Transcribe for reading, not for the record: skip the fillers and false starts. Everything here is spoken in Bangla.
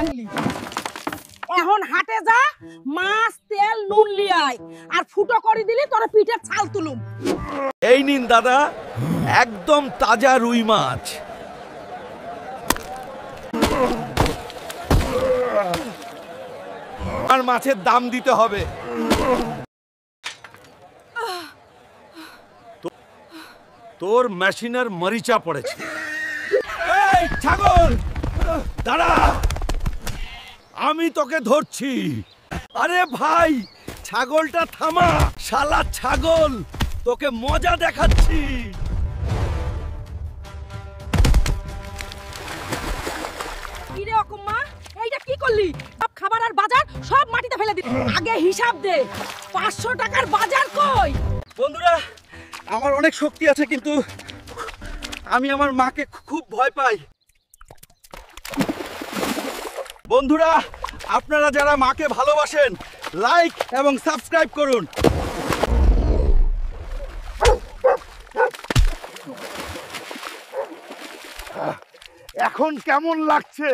ভাঙলি। এখন হাটে যা, মাছ তেল নুন লিয়াই, আর ফুটো করে দিলি তোর পিঠের ছাল তুলুম। এই নিন দাদা, একদম তাজা রুই মাছ। আর মাছের দাম দিতে হবে। তোর মেশিনের মরিচা পড়েছে। এই ছাগল দাঁড়া, আমি তোকে ধরছি। আরে ভাই, ছাগলটা থামা। শালা ছাগল, তোকে মজা দেখাচ্ছি। কিরে অকম্মা, এইটা কি করলি? সব খাবার আর বাজার সব মাটিতে ফেলে দিলি। আগে হিসাব দে, 500 টাকার বাজার কই? বন্ধুরা, আমার অনেক শক্তি আছে, কিন্তু আমি আমার মাকে খুব ভয় পাই। বন্ধুরা, আপনারা যারা মাকে ভালোবাসেন, লাইক এবং সাবস্ক্রাইব করুন। এখন কেমন লাগছে?